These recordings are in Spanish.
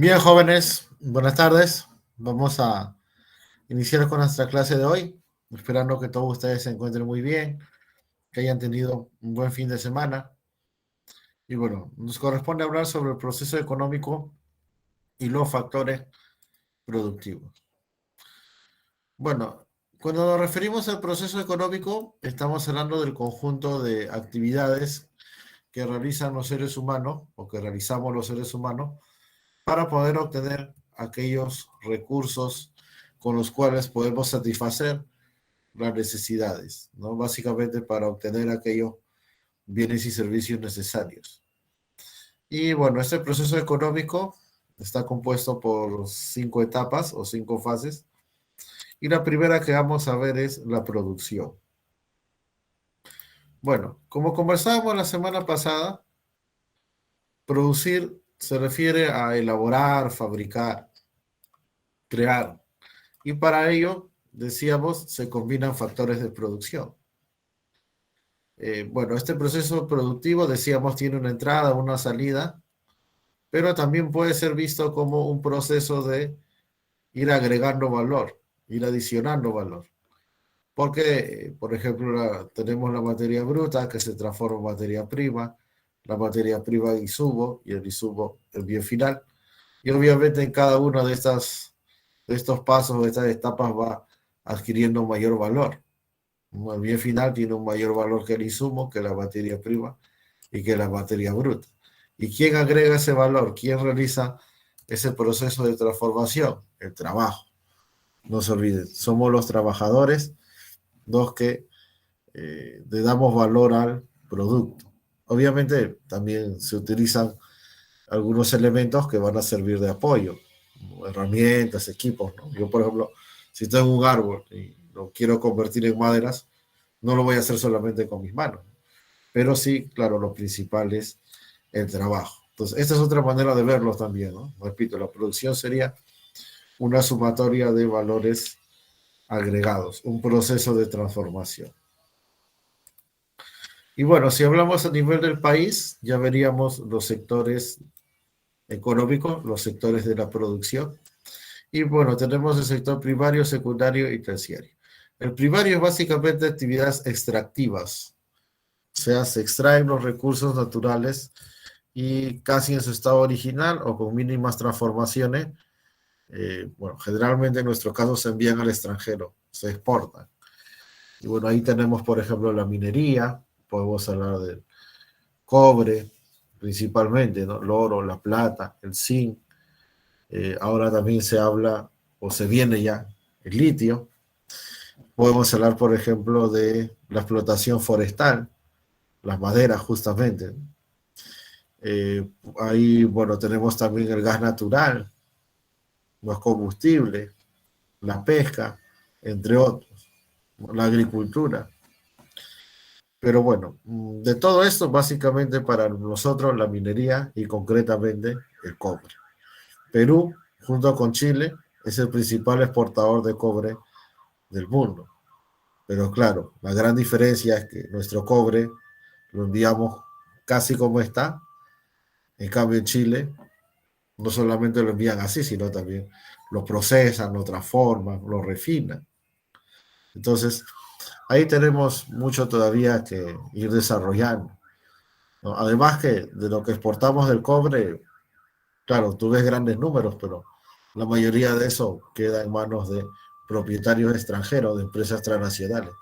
Bien, jóvenes, buenas tardes. Vamos a iniciar con nuestra clase de hoy, esperando que todos ustedes se encuentren muy bien, que hayan tenido un buen fin de semana. Y bueno, nos corresponde hablar sobre el proceso económico y los factores productivos. Bueno, cuando nos referimos al proceso económico, estamos hablando del conjunto de actividades que realizan los seres humanos o que realizamos los seres humanos para poder obtener aquellos recursos con los cuales podemos satisfacer las necesidades, ¿no? Básicamente para obtener aquellos bienes y servicios necesarios. Y bueno, este proceso económico está compuesto por 5 etapas o 5 fases. Y la primera que vamos a ver es la producción. Bueno, como conversábamos la semana pasada, producir se refiere a elaborar, fabricar, crear. Y para ello, decíamos, se combinan factores de producción. Bueno, este proceso productivo, decíamos, tiene una entrada, una salida, pero también puede ser visto como un proceso de ir agregando valor, ir adicionando valor. Porque, por ejemplo, tenemos la materia bruta que se transforma en materia prima, la materia prima en insumo y el insumo en bien final. Y obviamente en cada uno de estos pasos, de estas etapas va adquiriendo mayor valor. El bien final tiene un mayor valor que el insumo, que la materia prima y que la materia bruta. ¿Y quién agrega ese valor? ¿Quién realiza ese proceso de transformación? El trabajo. No se olviden, somos los trabajadores los que le damos valor al producto. Obviamente también se utilizan algunos elementos que van a servir de apoyo, como herramientas, equipos, ¿no? Yo, por ejemplo, si tengo un árbol y lo quiero convertir en maderas, no lo voy a hacer solamente con mis manos, pero sí, claro, lo principal es el trabajo. Entonces, esta es otra manera de verlo también, ¿no? Repito, la producción sería una sumatoria de valores agregados, un proceso de transformación. Y bueno, si hablamos a nivel del país, ya veríamos los sectores económicos, los sectores de la producción. Y bueno, tenemos el sector primario, secundario y terciario. El primario es básicamente actividades extractivas, o sea, se extraen los recursos naturales y casi en su estado original o con mínimas transformaciones, bueno, generalmente en nuestro caso se envían al extranjero, se exportan. Y bueno, ahí tenemos, por ejemplo, la minería, podemos hablar del cobre, principalmente, ¿no? El oro, la plata, el zinc. Ahora también se habla, o se viene ya, el litio. Podemos hablar, por ejemplo, de la explotación forestal, las maderas, justamente. Ahí, bueno, tenemos también el gas natural, los combustibles, la pesca, entre otros, la agricultura. Pero bueno, de todo esto, básicamente para nosotros la minería y concretamente el cobre. Perú, junto con Chile, es el principal exportador de cobre del mundo. Pero claro, la gran diferencia es que nuestro cobre lo enviamos casi como está. En cambio, en Chile no solamente lo envían así, sino también lo procesan, lo transforman, lo refinan. Entonces, ahí tenemos mucho todavía que ir desarrollando, ¿no? Además que de lo que exportamos del cobre, claro, tú ves grandes números, pero la mayoría de eso queda en manos de propietarios extranjeros, de empresas transnacionales.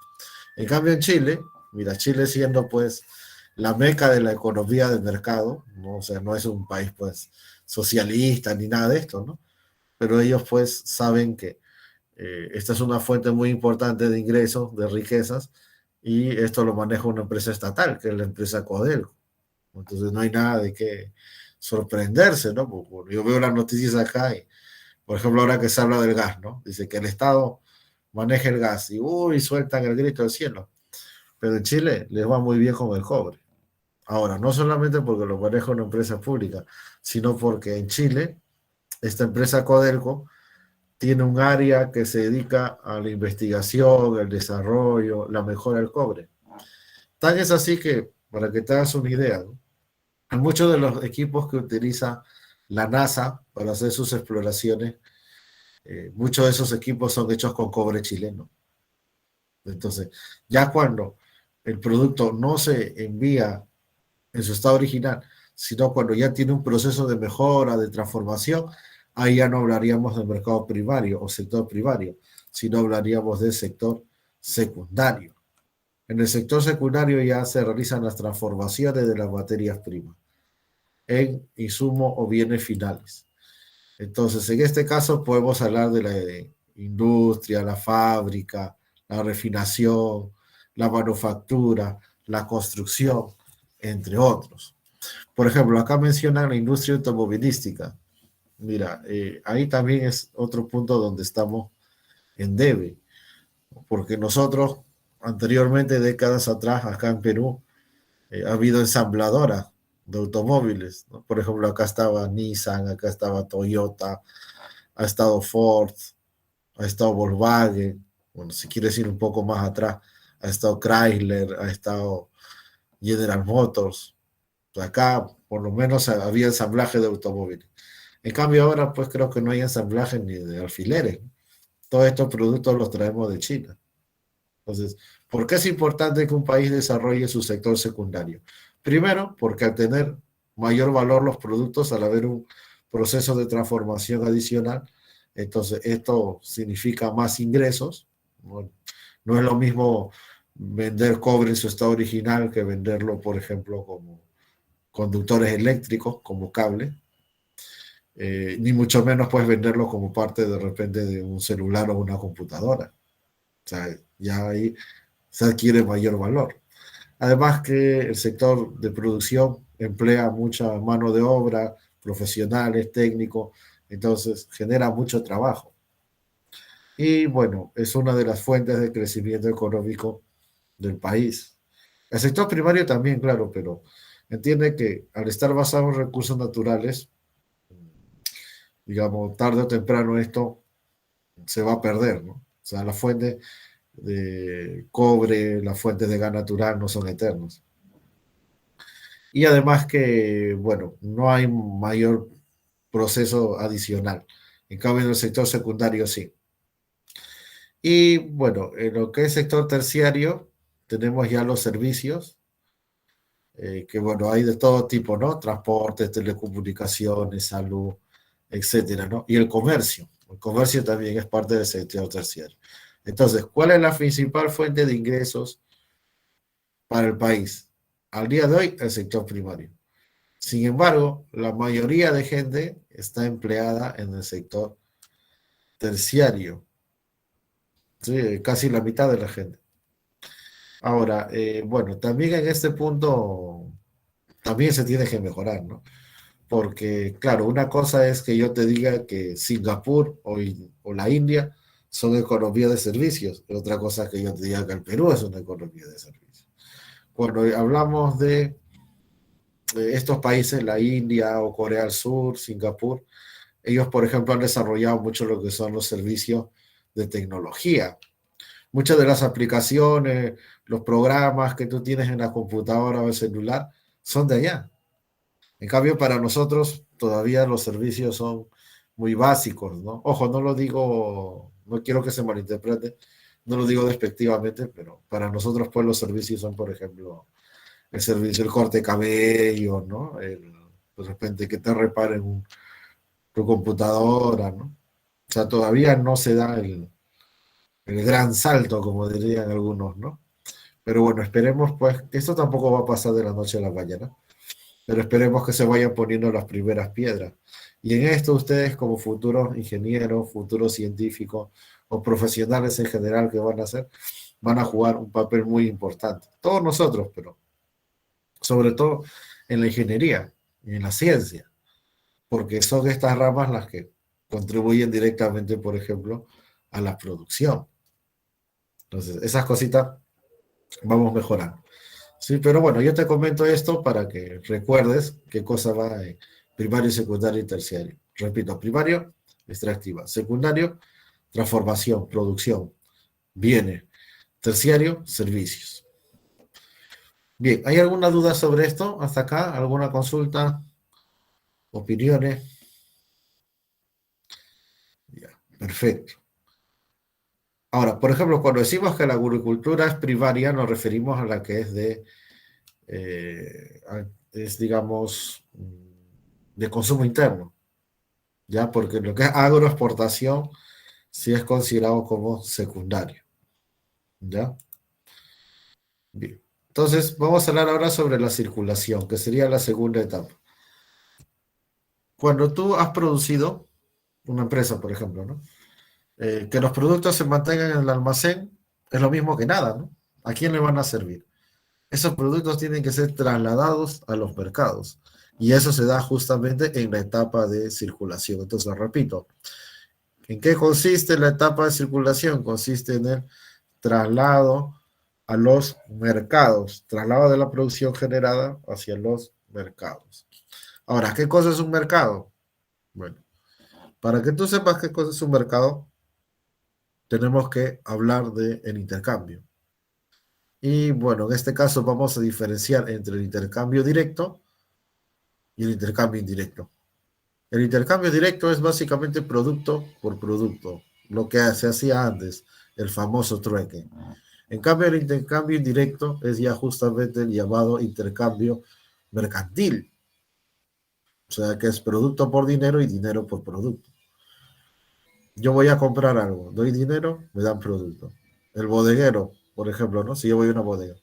En cambio, en Chile, mira, Chile siendo pues la meca de la economía de mercado, ¿no? O sea, no es un país pues socialista ni nada de esto, ¿no? Pero ellos pues saben que esta es una fuente muy importante de ingresos, de riquezas, y esto lo maneja una empresa estatal, que es la empresa Codelco. Entonces no hay nada de qué sorprenderse, ¿no? Porque yo veo las noticias acá y, por ejemplo, ahora que se habla del gas, ¿no? Dice que el Estado maneja el gas y, uy, sueltan el grito del cielo. Pero en Chile les va muy bien con el cobre. Ahora, no solamente porque lo maneja una empresa pública, sino porque en Chile, esta empresa Codelco tiene un área que se dedica a la investigación, el desarrollo, la mejora del cobre. Tan es así que, para que te hagas una idea, ¿no? En muchos de los equipos que utiliza la NASA para hacer sus exploraciones. Muchos de esos equipos son hechos con cobre chileno. Entonces, ya cuando el producto no se envía en su estado original, sino cuando ya tiene un proceso de mejora, de transformación, ahí ya no hablaríamos del mercado primario o sector primario, sino hablaríamos del sector secundario. En el sector secundario ya se realizan las transformaciones de las materias primas en insumos o bienes finales. Entonces, en este caso podemos hablar de la industria, la fábrica, la refinación, la manufactura, la construcción, entre otros. Por ejemplo, acá mencionan la industria automovilística. Mira, ahí también es otro punto donde estamos en debe, porque nosotros anteriormente, décadas atrás, acá en Perú, ha habido ensambladoras de automóviles, ¿no? Por ejemplo, acá estaba Nissan, acá estaba Toyota, ha estado Ford, ha estado Volkswagen, bueno, si quieres ir un poco más atrás, ha estado Chrysler, ha estado General Motors. Acá por lo menos había ensamblaje de automóviles. En cambio ahora pues creo que no hay ensamblaje ni de alfileres. Todos estos productos los traemos de China. Entonces, ¿por qué es importante que un país desarrolle su sector secundario? Primero, porque al tener mayor valor los productos, al haber un proceso de transformación adicional, entonces esto significa más ingresos. No, no es lo mismo vender cobre en su estado original que venderlo, por ejemplo, como conductores eléctricos, como cable, ni mucho menos puedes venderlo como parte de repente de un celular o una computadora. O sea, ya ahí se adquiere mayor valor. Además que el sector de producción emplea mucha mano de obra, profesionales, técnicos, entonces genera mucho trabajo. Y bueno, es una de las fuentes de crecimiento económico del país. El sector primario también, claro, pero entiende que al estar basado en recursos naturales, digamos, tarde o temprano esto se va a perder, ¿no? O sea, las fuentes de cobre, las fuentes de gas natural no son eternos. Y además que, bueno, no hay mayor proceso adicional. En cambio, en el sector secundario sí. Y bueno, en lo que es sector terciario, tenemos ya los servicios, que bueno, hay de todo tipo, ¿no? Transportes, telecomunicaciones, salud, etcétera, ¿no? Y el comercio. El comercio también es parte del sector terciario. Entonces, ¿cuál es la principal fuente de ingresos para el país? Al día de hoy, el sector primario. Sin embargo, la mayoría de gente está empleada en el sector terciario, ¿sí? Casi la mitad de la gente. Ahora, bueno, también en este punto, también se tiene que mejorar, ¿no? Porque, claro, una cosa es que yo te diga que Singapur o la India son economías de servicios, y otra cosa es que yo te diga que el Perú es una economía de servicios. Cuando hablamos de estos países, la India o Corea del Sur, Singapur, ellos, por ejemplo, han desarrollado mucho lo que son los servicios de tecnología. Muchas de las aplicaciones, los programas que tú tienes en la computadora o el celular son de allá. En cambio, para nosotros todavía los servicios son muy básicos, ¿no? Ojo, no lo digo, no quiero que se malinterprete, no lo digo despectivamente, pero para nosotros pues los servicios son, por ejemplo, el servicio, el corte de cabello, ¿no? De repente que te reparen tu computadora, ¿no? O sea, todavía no se da el gran salto, como dirían algunos, ¿no? Pero bueno, esperemos pues, que esto tampoco va a pasar de la noche a la mañana, pero esperemos que se vayan poniendo las primeras piedras. Y en esto ustedes como futuros ingenieros, futuros científicos o profesionales en general que van a hacer, van a jugar un papel muy importante. Todos nosotros, pero sobre todo en la ingeniería y en la ciencia, porque son estas ramas las que contribuyen directamente, por ejemplo, a la producción. Entonces, esas cositas vamos mejorando. Sí, pero bueno, yo te comento esto para que recuerdes qué cosa va en primario, secundario y terciario. Repito, primario, extractiva. Secundario, transformación, producción, bienes. Terciario, servicios. Bien, ¿hay alguna duda sobre esto hasta acá? ¿Alguna consulta? ¿Opiniones? Perfecto. Ahora, por ejemplo, cuando decimos que la agricultura es primaria, nos referimos a la que es es, digamos, de consumo interno, ¿ya? Porque lo que es agroexportación sí es considerado como secundario, ¿ya? Bien. Entonces, vamos a hablar ahora sobre la circulación, que sería la segunda etapa. Cuando tú has producido una empresa, por ejemplo, ¿no? Que los productos se mantengan en el almacén es lo mismo que nada, ¿no? ¿A quién le van a servir? Esos productos tienen que ser trasladados a los mercados y eso se da justamente en la etapa de circulación. Entonces, repito, ¿en qué consiste la etapa de circulación? Consiste en el traslado a los mercados, traslado de la producción generada hacia los mercados. Ahora, ¿qué cosa es un mercado? Bueno, para que tú sepas qué cosa es un mercado, tenemos que hablar del intercambio. Y bueno, en este caso vamos a diferenciar entre el intercambio directo y el intercambio indirecto. El intercambio directo es básicamente producto por producto, lo que se hacía antes, el famoso trueque. En cambio, el intercambio indirecto es ya justamente el llamado intercambio mercantil, o sea, que es producto por dinero y dinero por producto. Yo voy a comprar algo, doy dinero, me dan producto. El bodeguero, por ejemplo, ¿no? Si yo voy a una bodega.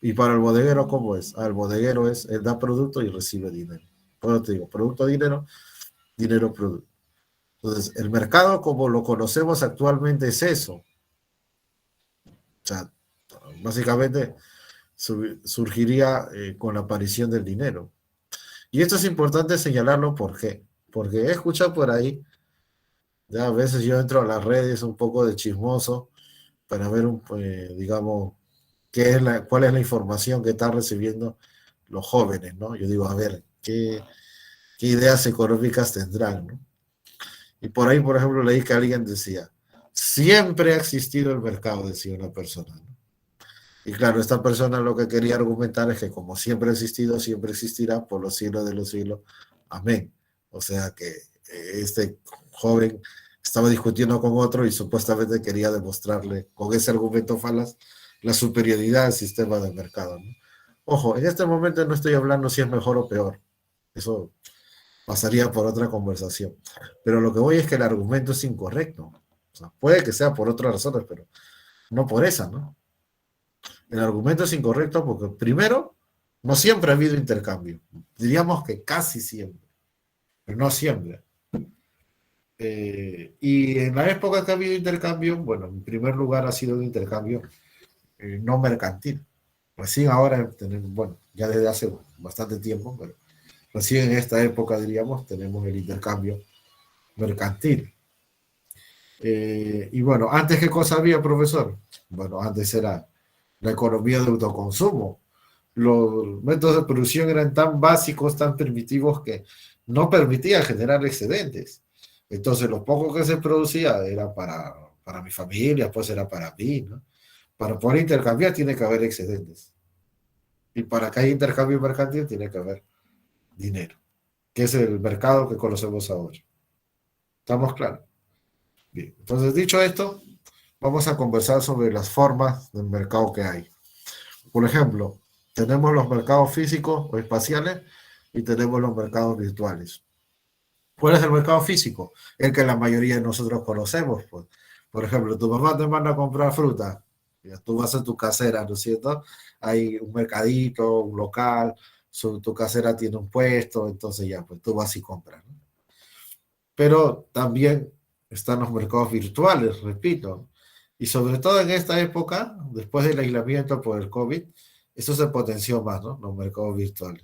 Y para el bodeguero, ¿cómo es? El bodeguero es, él da producto y recibe dinero. Por eso te digo, producto, dinero, producto. Entonces, el mercado como lo conocemos actualmente es eso. O sea, básicamente surgiría con la aparición del dinero. Y esto es importante señalarlo, ¿por qué? Porque he escuchado por ahí, ya a veces yo entro a las redes un poco de chismoso para ver, digamos, cuál es la información que están recibiendo los jóvenes, ¿no? Yo digo, a ver, ¿qué ideas económicas tendrán, ¿no? Y por ahí, por ejemplo, leí que alguien decía, siempre ha existido el mercado, decía una persona, ¿no? Y claro, esta persona lo que quería argumentar es que como siempre ha existido, siempre existirá por los siglos de los siglos. Amén. O sea que este joven estaba discutiendo con otro y supuestamente quería demostrarle con ese argumento falaz la superioridad del sistema de mercado, ¿no? Ojo, en este momento no estoy hablando si es mejor o peor. Eso pasaría por otra conversación. Pero lo que voy es que el argumento es incorrecto. O sea, puede que sea por otras razones, pero no por esa, ¿no? El argumento es incorrecto porque, primero, no siempre ha habido intercambio. Diríamos que casi siempre, pero no siempre. Y en la época que ha habido intercambio, bueno, en primer lugar ha sido un intercambio no mercantil. Recién ahora, bueno, ya desde hace bastante tiempo, pero recién en esta época, diríamos, tenemos el intercambio mercantil. Y bueno, antes, ¿qué cosa había, profesor? Bueno, antes era la economía de autoconsumo. Los métodos de producción eran tan básicos, tan primitivos que no permitían generar excedentes. Entonces, lo poco que se producía era para mi familia, pues era para mí, ¿no? Para poder intercambiar tiene que haber excedentes. Y para que haya intercambio mercantil tiene que haber dinero, que es el mercado que conocemos ahora. ¿Estamos claros? Bien. Entonces, dicho esto, vamos a conversar sobre las formas del mercado que hay. Por ejemplo, tenemos los mercados físicos o espaciales y tenemos los mercados virtuales. ¿Cuál es el mercado físico? El que la mayoría de nosotros conocemos. Pues. Por ejemplo, tu mamá te manda a comprar fruta, ya tú vas a tu casera, ¿no es cierto? Hay un mercadito, un local, tu casera tiene un puesto, entonces ya, pues tú vas y compras, ¿no? Pero también están los mercados virtuales, repito, y sobre todo en esta época, después del aislamiento por el COVID, eso se potenció más, ¿no? Los mercados virtuales.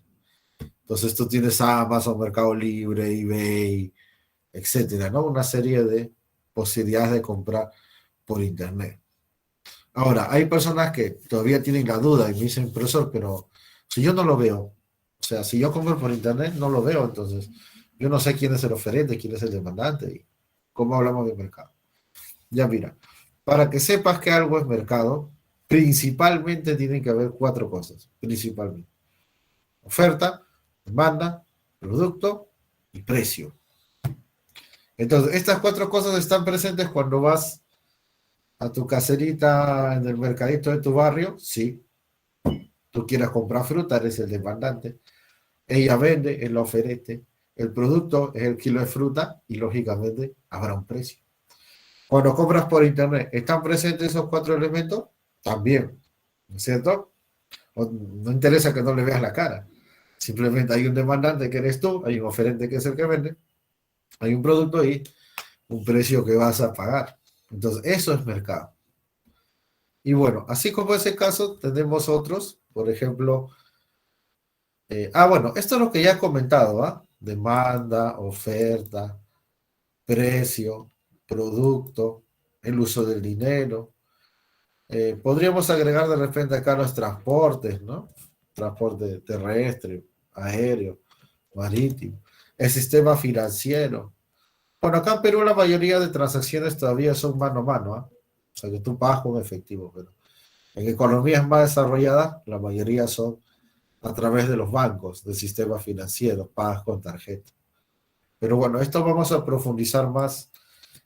Entonces tú tienes Amazon, Mercado Libre, eBay, etcétera, ¿no? Una serie de posibilidades de comprar por internet. Ahora, hay personas que todavía tienen la duda y me dicen, profesor, pero si yo no lo veo, o sea, si yo compro por internet, no lo veo, entonces yo no sé quién es el oferente, quién es el demandante y cómo hablamos de mercado. Ya mira, para que sepas que algo es mercado, principalmente tienen que haber cuatro cosas, principalmente. Oferta, demanda, producto y precio. Entonces, estas cuatro cosas están presentes cuando vas a tu caserita en el mercadito de tu barrio. Sí, tú quieres comprar fruta, eres el demandante. Ella vende, él lo oferente. El producto es el kilo de fruta y lógicamente habrá un precio. Cuando compras por internet, ¿están presentes esos cuatro elementos? También, ¿no es cierto? No interesa que no le veas la cara. Simplemente hay un demandante que eres tú, hay un oferente que es el que vende, hay un producto y un precio que vas a pagar. Entonces, eso es mercado. Y bueno, así como ese caso, tenemos otros, por ejemplo, bueno, esto es lo que ya he comentado, ¿ah? Demanda, oferta, precio, producto, el uso del dinero. Podríamos agregar de repente acá los transportes, ¿no? Transporte terrestre, aéreo, marítimo, el sistema financiero. Bueno, acá en Perú la mayoría de transacciones todavía son mano a mano, ¿ah? O sea, que tú pagas con efectivo, pero en economías más desarrolladas, la mayoría son a través de los bancos, del sistema financiero, pagas con tarjeta. Pero bueno, esto vamos a profundizar más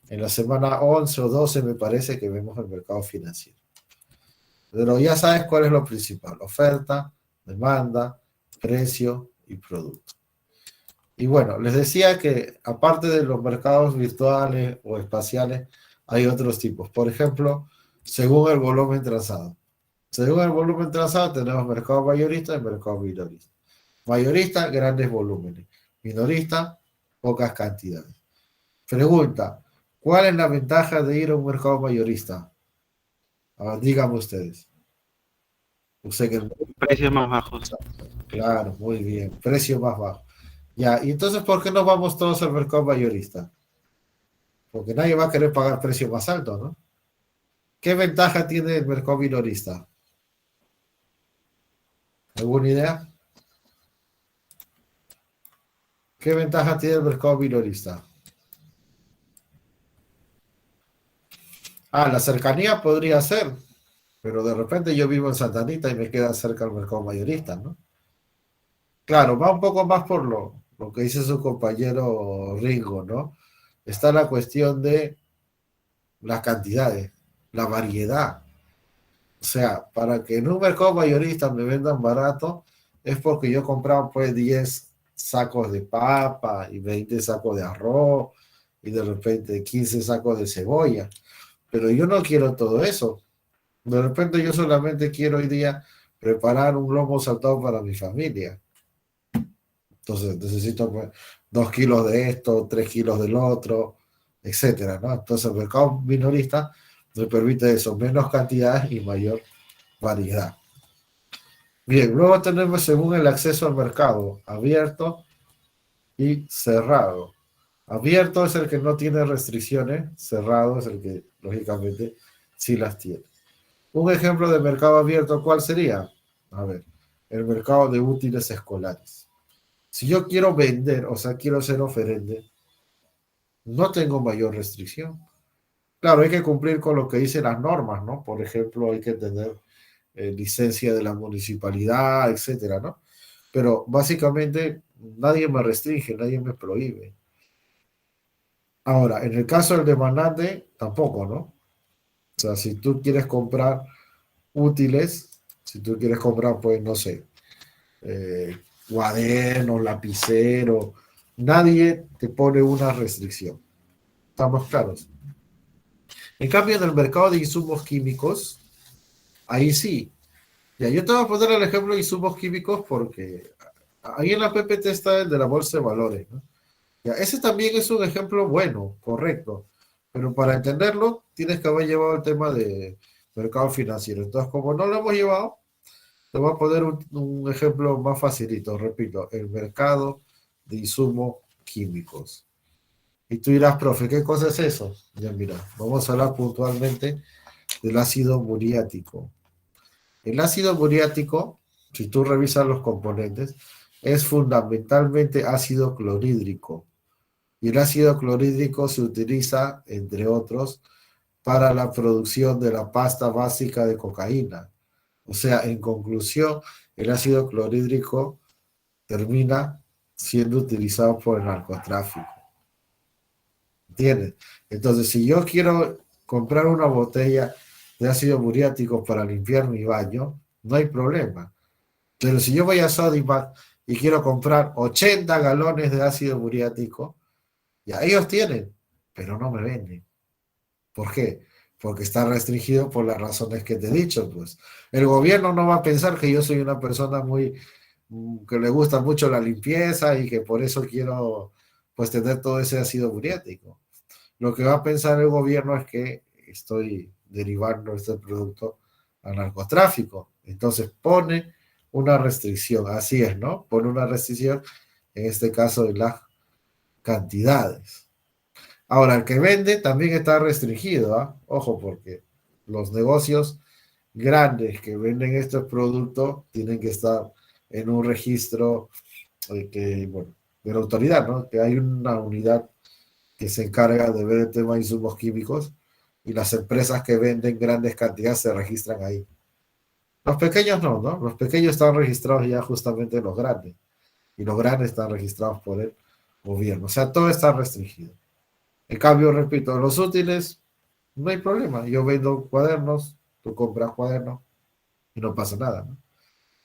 en la semana 11 o 12, me parece que vemos el mercado financiero. Pero ya sabes cuál es lo principal: oferta, demanda, precio y producto. Y bueno, les decía que aparte de los mercados virtuales o espaciales, hay otros tipos. Por ejemplo, según el volumen transado. Según el volumen transado tenemos mercado mayorista y mercado minorista. Mayorista, grandes volúmenes. Minorista, pocas cantidades. Pregunta: ¿cuál es la ventaja de ir a un mercado mayorista? Díganme ustedes. Usted que... Precios más bajos. Claro, muy bien. Precio más bajo. Ya, y entonces, ¿por qué no vamos todos al mercado mayorista? Porque nadie va a querer pagar precio más alto, ¿no? ¿Qué ventaja tiene el mercado minorista? ¿Alguna idea? ¿Qué ventaja tiene el mercado minorista? La cercanía podría ser, pero de repente yo vivo en Santa Anita y me queda cerca el mercado mayorista, ¿no? Claro, va un poco más por lo que dice su compañero Ringo, ¿no? Está la cuestión de las cantidades, la variedad. O sea, para que en un mercado mayorista me vendan barato, es porque yo compraba pues 10 sacos de papa y 20 sacos de arroz y de repente 15 sacos de cebolla. Pero yo no quiero todo eso. De repente yo solamente quiero hoy día preparar un lomo saltado para mi familia. Entonces necesito pues, 2 kilos de esto, 3 kilos del otro, etcétera, ¿no? Entonces el mercado minorista me permite eso, menos cantidad y mayor variedad. Bien, luego tenemos según el acceso al mercado, abierto y cerrado. Abierto es el que no tiene restricciones, cerrado es el que lógicamente sí las tiene. Un ejemplo de mercado abierto, ¿cuál sería? A ver, el mercado de útiles escolares. Si yo quiero vender, o sea, quiero ser oferente, no tengo mayor restricción. Claro, hay que cumplir con lo que dicen las normas, ¿no? Por ejemplo, hay que tener licencia de la municipalidad, etcétera, ¿no? Pero básicamente nadie me restringe, nadie me prohíbe. Ahora, en el caso del demandante, tampoco, ¿no? O sea, si tú quieres comprar útiles, si tú quieres comprar, pues, no sé, eh, cuadernos, lapicero, nadie te pone una restricción. ¿Estamos claros? En cambio, en el mercado de insumos químicos, ahí sí. Ya, yo te voy a poner el ejemplo de insumos químicos porque ahí en la PPT está el de la bolsa de valores, ¿no? Ya, ese también es un ejemplo bueno, correcto, pero para entenderlo tienes que haber llevado el tema de mercado financiero. Entonces, como no lo hemos llevado, te voy a poner un ejemplo más facilito, repito, el mercado de insumos químicos. Y tú dirás, profe, ¿qué cosa es eso? Ya mira, vamos a hablar puntualmente del ácido muriático. El ácido muriático, si tú revisas los componentes, es fundamentalmente ácido clorhídrico. Y el ácido clorhídrico se utiliza, entre otros, para la producción de la pasta básica de cocaína. O sea, en conclusión, el ácido clorhídrico termina siendo utilizado por el narcotráfico. ¿entiendes? Entonces, si yo quiero comprar una botella de ácido muriático para limpiar mi baño, no hay problema. Pero si yo voy a Sodimac y quiero comprar 80 galones de ácido muriático, ya ellos tienen, pero no me venden. ¿Por qué? Porque está restringido por las razones que te he dicho, pues. El gobierno no va a pensar que yo soy una persona muy, que le gusta mucho la limpieza y que por eso quiero, pues, tener todo ese ácido muriático. Lo que va a pensar el gobierno es que estoy derivando este producto al narcotráfico. Entonces pone una restricción, así es, ¿no? Pone una restricción, en este caso de las cantidades. Ahora, el que vende también está restringido, ¿ah? Ojo, porque los negocios grandes que venden estos productos tienen que estar en un registro bueno, de la autoridad, ¿no? Que hay una unidad que se encarga de ver el tema de insumos químicos y las empresas que venden grandes cantidades se registran ahí. Los pequeños no, ¿no? Los pequeños están registrados ya justamente en los grandes y los grandes están registrados por el gobierno. O sea, todo está restringido. En cambio, repito, los útiles, no hay problema. Yo vendo cuadernos, tú compras cuadernos y no pasa nada, ¿no?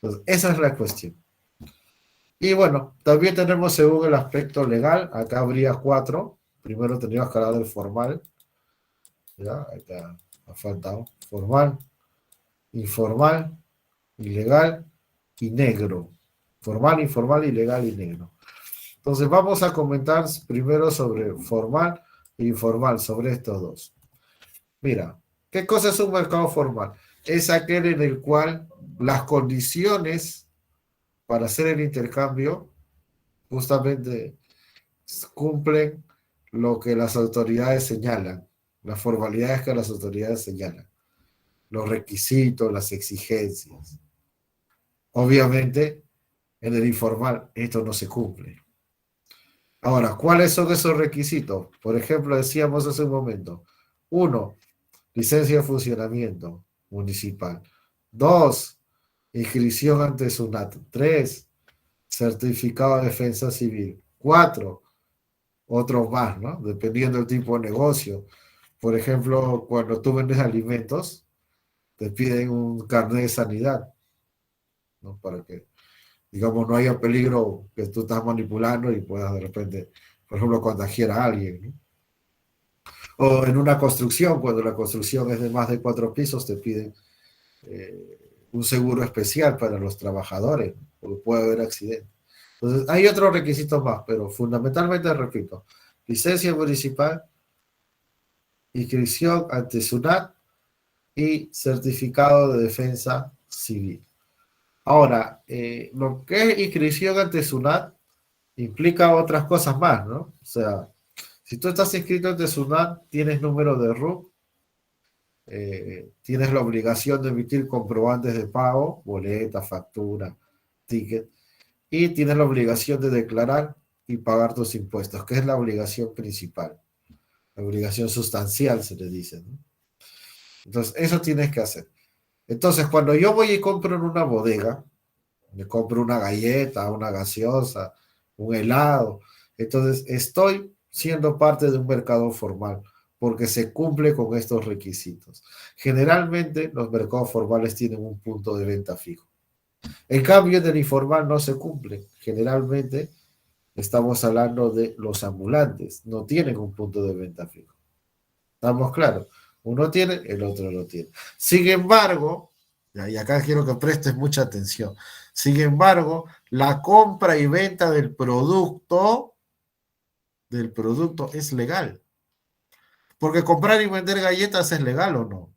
Entonces, esa es la cuestión. Y bueno, también tenemos según el aspecto legal, acá habría cuatro. Primero tendríamos que hablar del formal, ¿ya? Acá ha faltado formal, informal, ilegal y negro. Formal, informal, ilegal y negro. Entonces vamos a comentar primero sobre formal e informal, sobre estos dos. Mira, ¿qué cosa es un mercado formal? Es aquel en el cual las condiciones para hacer el intercambio justamente cumplen lo que las autoridades señalan, las formalidades que las autoridades señalan, los requisitos, las exigencias. Obviamente, en el informal esto no se cumple. Ahora, ¿cuáles son esos requisitos? Por ejemplo, decíamos hace un momento, uno, licencia de funcionamiento municipal. Dos, inscripción ante SUNAT. Tres, certificado de defensa civil. Cuatro, otros más, ¿no? Dependiendo del tipo de negocio. Por ejemplo, cuando tú vendes alimentos, te piden un carnet de sanidad, ¿no? Para que, digamos, no haya peligro que tú estás manipulando y puedas de repente, por ejemplo, contagiar a alguien, ¿no? O en una construcción, cuando la construcción es de más de 4 pisos, te piden un seguro especial para los trabajadores, ¿no? Porque puede haber accidentes. Entonces, hay otros requisitos más, pero fundamentalmente, repito, licencia municipal, inscripción ante SUNAT y certificado de defensa civil. Ahora, lo que es inscripción ante SUNAT implica otras cosas más, ¿no? O sea, si tú estás inscrito ante SUNAT, tienes número de RUC, tienes la obligación de emitir comprobantes de pago, boleta, factura, ticket, y tienes la obligación de declarar y pagar tus impuestos, que es la obligación principal, la obligación sustancial, se le dice, ¿no? Entonces, eso tienes que hacer. Entonces, cuando yo voy y compro en una bodega, me compro una galleta, una gaseosa, un helado, entonces estoy siendo parte de un mercado formal porque se cumple con estos requisitos. Generalmente los mercados formales tienen un punto de venta fijo. En cambio, en el informal no se cumple. Generalmente estamos hablando de los ambulantes, no tienen un punto de venta fijo. ¿Estamos claros? Uno tiene, el otro no tiene. Sin embargo, y acá quiero que prestes mucha atención. Sin embargo, la compra y venta del producto es legal. Porque comprar y vender galletas es legal o no,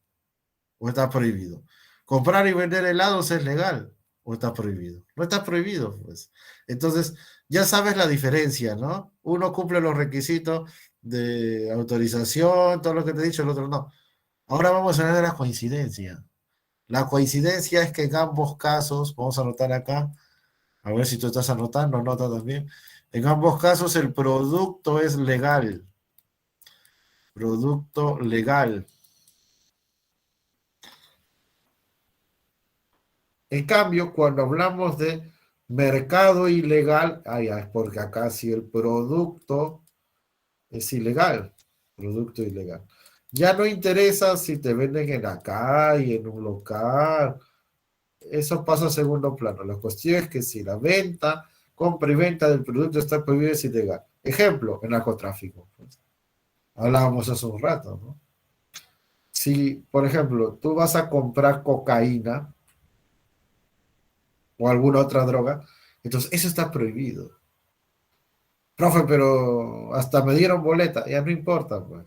o está prohibido. Comprar y vender helados es legal o está prohibido. No está prohibido, pues. Entonces, ya sabes la diferencia, ¿no? Uno cumple los requisitos de autorización, todo lo que te he dicho, el otro no. Ahora vamos a ver de la coincidencia. La coincidencia es que en ambos casos, vamos a anotar acá, a ver si tú estás anotando, anota también. En ambos casos el producto es legal. Producto legal. En cambio, cuando hablamos de mercado ilegal, es porque acá sí el producto es ilegal. producto ilegal. Ya no interesa si te venden en la calle, en un local, eso pasa a segundo plano. La cuestión es que si la venta, compra y venta del producto está prohibida es ilegal. Ejemplo, el narcotráfico. Pues. Hablábamos hace un rato, ¿no? Si, por ejemplo, tú vas a comprar cocaína o alguna otra droga, entonces eso está prohibido. Profe, pero hasta me dieron boleta, ya no importa, pues.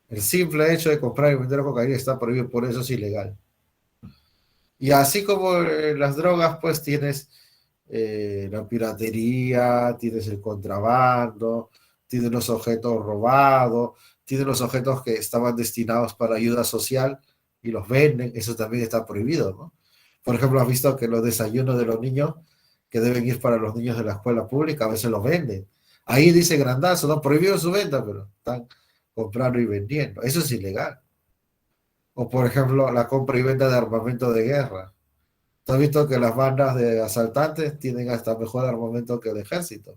El simple hecho de comprar y vender cocaína está prohibido, por eso es ilegal. Y así como las drogas, pues tienes la piratería, tienes el contrabando, tienes los objetos robados, tienes los objetos que estaban destinados para ayuda social y los venden, eso también está prohibido, ¿no? Por ejemplo, has visto que los desayunos de los niños que deben ir para los niños de la escuela pública a veces los venden. Ahí dice grandazo, no prohibido su venta, pero están comprando y vendiendo. Eso es ilegal. O por ejemplo, la compra y venta de armamento de guerra. ¿Tú has visto que las bandas de asaltantes tienen hasta mejor armamento que el ejército?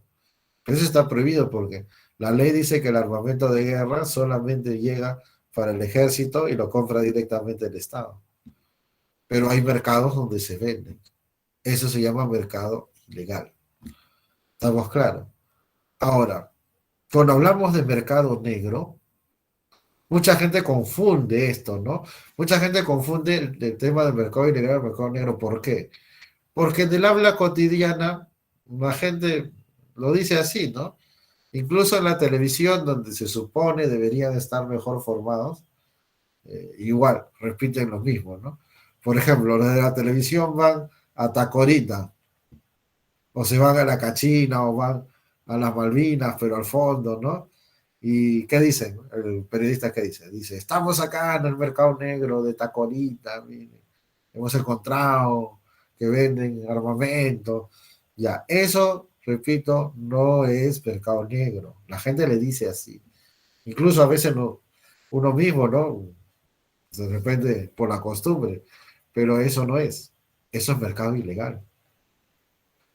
Pero eso está prohibido porque la ley dice que el armamento de guerra solamente llega para el ejército y lo compra directamente el Estado. Pero hay mercados donde se venden. Eso se llama mercado ilegal. ¿Estamos claros? Ahora, cuando hablamos de mercado negro, mucha gente confunde esto, ¿no? Mucha gente confunde el tema del mercado ilegal y el mercado negro. ¿Por qué? Porque en el habla cotidiana, la gente lo dice así, ¿no? Incluso en la televisión, donde se supone deberían estar mejor formados, igual, repiten lo mismo, ¿no? Por ejemplo, los de la televisión van a Tacorita, o se van a la Cachina, o van a las Malvinas, pero al fondo, ¿no? ¿Y qué dicen? El periodista, ¿qué dice? Dice, estamos acá en el mercado negro de Tacorita, mire, hemos encontrado que venden armamento. Ya, eso, repito, no es mercado negro. La gente le dice así. Incluso a veces no, uno mismo, ¿no? De repente por la costumbre, pero eso no es. Eso es mercado ilegal.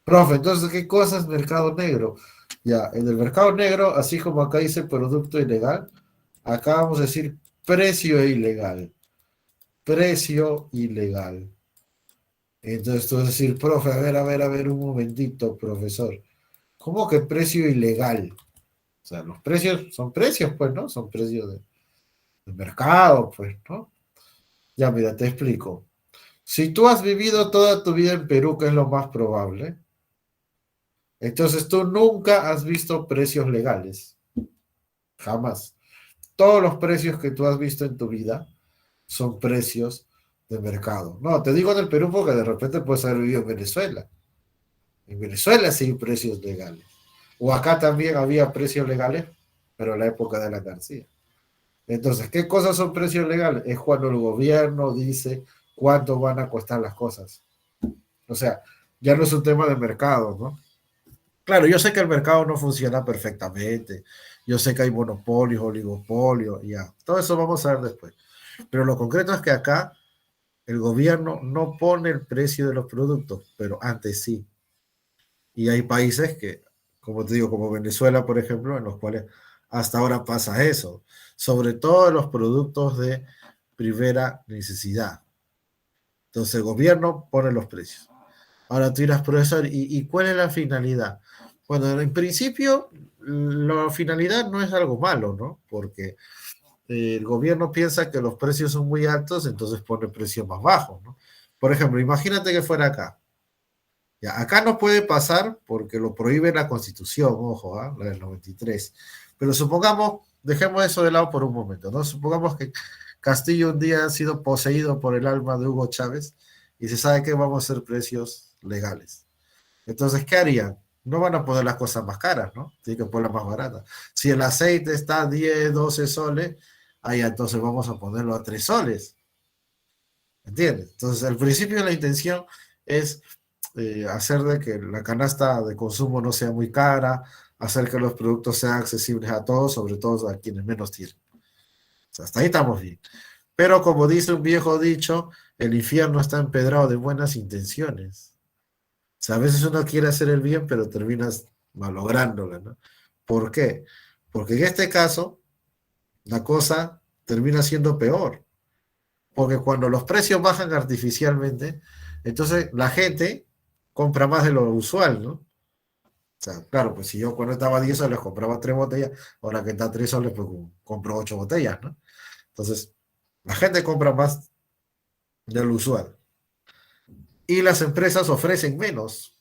Profe, entonces, ¿qué cosa es mercado negro? Ya, en el mercado negro, así como acá dice producto ilegal, acá vamos a decir precio ilegal. Precio ilegal. Entonces tú vas a decir, profe, a ver, un momentito, profesor. ¿Cómo que precio ilegal? O sea, los precios son precios, pues, ¿no? Son precios de mercado, pues, ¿no? Ya, mira, te explico. Si tú has vivido toda tu vida en Perú, que es lo más probable, entonces tú nunca has visto precios legales. Jamás. Todos los precios que tú has visto en tu vida son precios de mercado. No, te digo en el Perú porque de repente puedes haber vivido en Venezuela. En Venezuela sí hay precios legales. O acá también había precios legales, pero en la época de la García. Entonces, ¿qué cosas son precios legales? Es cuando el gobierno dice cuánto van a costar las cosas. O sea, ya no es un tema de mercado, ¿no? Claro, yo sé que el mercado no funciona perfectamente. Yo sé que hay monopolios, oligopolios, ya. Todo eso vamos a ver después. Pero lo concreto es que acá el gobierno no pone el precio de los productos, pero antes sí. Y hay países que, como te digo, como Venezuela, por ejemplo, en los cuales hasta ahora pasa eso, sobre todo en los productos de primera necesidad. Entonces el gobierno pone los precios. Ahora tú dirás, profesor, ¿y cuál es la finalidad? Bueno, en principio, la finalidad no es algo malo, ¿no? Porque el gobierno piensa que los precios son muy altos, entonces pone precios más bajos, ¿no? Por ejemplo, imagínate que fuera acá. Ya, acá no puede pasar porque lo prohíbe la Constitución, ojo, ¿ah? La del 93. Pero supongamos, dejemos eso de lado por un momento, ¿no? Supongamos que Castillo un día ha sido poseído por el alma de Hugo Chávez y se sabe que vamos a hacer precios legales. Entonces, ¿qué harían? No van a poner las cosas más caras, ¿no? Tienen que ponerlas más baratas. Si el aceite está a 10, 12 soles, ahí entonces vamos a ponerlo a 3 soles. ¿Entiendes? Entonces, al principio la intención es hacer de que la canasta de consumo no sea muy cara, hacer que los productos sean accesibles a todos, sobre todo a quienes menos tienen. O sea, hasta ahí estamos bien. Pero como dice un viejo dicho, el infierno está empedrado de buenas intenciones. O sea, a veces uno quiere hacer el bien, pero terminas malográndolo, ¿no? ¿Por qué? Porque en este caso, la cosa termina siendo peor, porque cuando los precios bajan artificialmente, entonces la gente compra más de lo usual, ¿no? O sea, claro, pues si yo cuando estaba a 10 soles compraba 3 botellas, ahora que está a 3 soles, pues compro 8 botellas, ¿no? Entonces, la gente compra más de lo usual. Y las empresas ofrecen menos,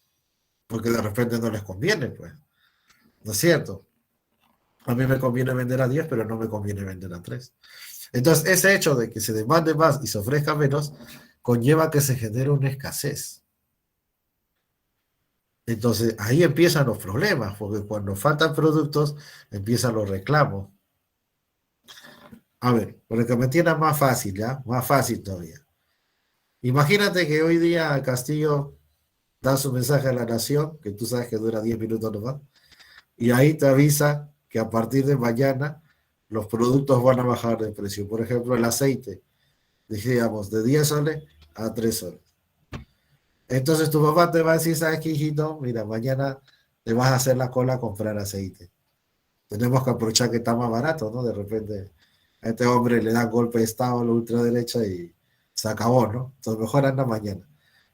porque de repente no les conviene, pues. ¿No es cierto? A mí me conviene vender a 10, pero no me conviene vender a 3. Entonces, ese hecho de que se demande más y se ofrezca menos, conlleva que se genere una escasez. Entonces, ahí empiezan los problemas, porque cuando faltan productos, empiezan los reclamos. A ver, por el que me tiene más fácil, ¿ya? Más fácil todavía. Imagínate que hoy día Castillo da su mensaje a la nación, que tú sabes que dura 10 minutos nomás, y ahí te avisa que a partir de mañana los productos van a bajar de precio. Por ejemplo, el aceite, digamos, de 10 soles a 3 soles. Entonces tu papá te va a decir, ¿sabes qué, hijito? Mira, mañana te vas a hacer la cola a comprar aceite. Tenemos que aprovechar que está más barato, ¿no? De repente a este hombre le da golpe de estado a la ultraderecha y se acabó, ¿no? Entonces mejor anda mañana.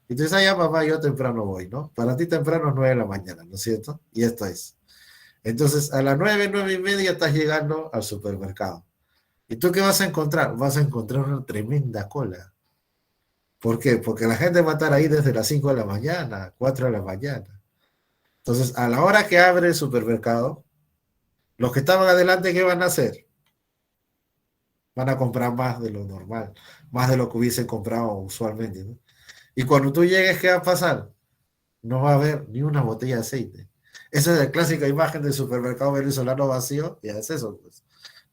Y tú dices, ah, ya papá, yo temprano voy, ¿no? Para ti temprano es 9 de la mañana, ¿no es cierto? Y esto es. Entonces a las 9, 9:30 estás llegando al supermercado. ¿Y tú qué vas a encontrar? Vas a encontrar una tremenda cola. ¿Por qué? Porque la gente va a estar ahí desde las 5 de la mañana, 4 de la mañana. Entonces, a la hora que abre el supermercado, los que estaban adelante, ¿qué van a hacer? Van a comprar más de lo normal, más de lo que hubiesen comprado usualmente, ¿no? Y cuando tú llegues, ¿qué va a pasar? No va a haber ni una botella de aceite. Esa es la clásica imagen del supermercado venezolano vacío, y es eso, pues.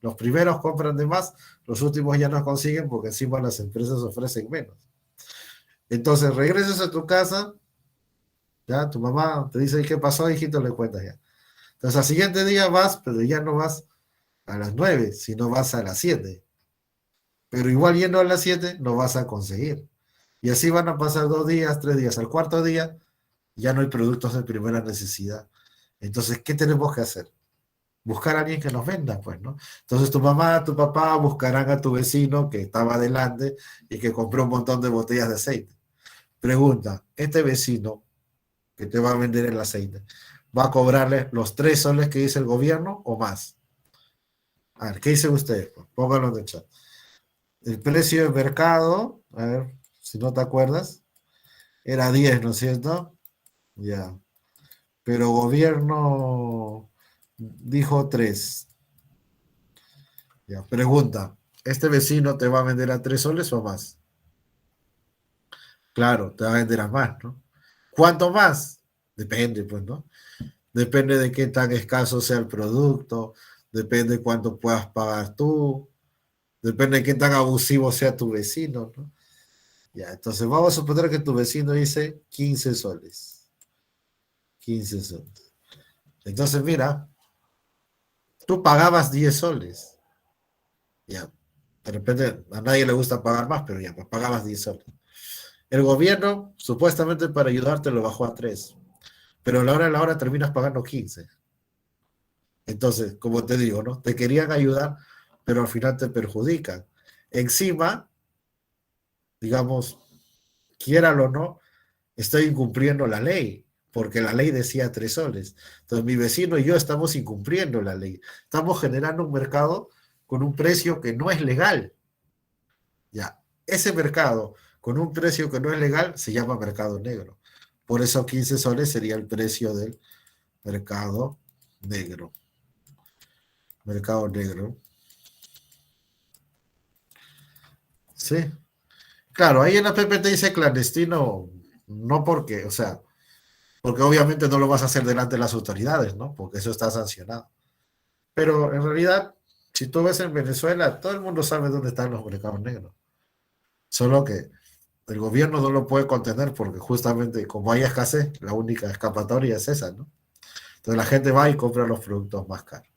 Los primeros compran de más, los últimos ya no consiguen porque encima las empresas ofrecen menos. Entonces, regresas a tu casa, ya tu mamá te dice, ¿qué pasó, hijito? Le cuentas ya. Entonces, al siguiente día vas, pero ya no vas a las 9, sino vas a las 7. Pero igual yendo a las 7 no vas a conseguir. Y así van a pasar 2 días, 3 días. Al cuarto día ya no hay productos de primera necesidad. Entonces, ¿qué tenemos que hacer? Buscar a alguien que nos venda, pues, ¿no? Entonces tu mamá, tu papá buscarán a tu vecino que estaba adelante y que compró un montón de botellas de aceite. Pregunta, ¿este vecino que te va a vender el aceite va a cobrarle los 3 soles que dice el gobierno o más? A ver, ¿qué dicen ustedes? Pues, pónganlo en el chat. El precio de mercado, a ver, si no te acuerdas, era 10, ¿no es cierto? Ya. Pero gobierno dijo 3. Ya. Pregunta, ¿este vecino te va a vender a 3 soles o más? Claro, te va a vender a más, ¿no? ¿Cuánto más? Depende, pues, ¿no? Depende de qué tan escaso sea el producto, depende de cuánto puedas pagar tú, depende de qué tan abusivo sea tu vecino, ¿no? Ya, entonces vamos a suponer que tu vecino dice 15 soles. 15 soles. Entonces, mira, tú pagabas 10 soles. Ya, de repente a nadie le gusta pagar más, pero ya, pues pagabas 10 soles. El gobierno, supuestamente para ayudarte, lo bajó a 3, pero a la hora terminas pagando 15. Entonces, como te digo, ¿no? Te querían ayudar, pero al final te perjudican. Encima, digamos, quiéralo o no, estoy incumpliendo la ley, porque la ley decía 3 soles. Entonces, mi vecino y yo estamos incumpliendo la ley. Estamos generando un mercado con un precio que no es legal. Ya, ese mercado con un precio que no es legal se llama mercado negro. Por eso 15 soles sería el precio del mercado negro. Mercado negro. Sí. Claro, ahí en la PPT dice clandestino, no porque, o sea, porque obviamente no lo vas a hacer delante de las autoridades, ¿no? Porque eso está sancionado. Pero en realidad, si tú ves en Venezuela, todo el mundo sabe dónde están los mercados negros. Solo que el gobierno no lo puede contener porque justamente como hay escasez, la única escapatoria es esa, ¿no? Entonces la gente va y compra los productos más caros.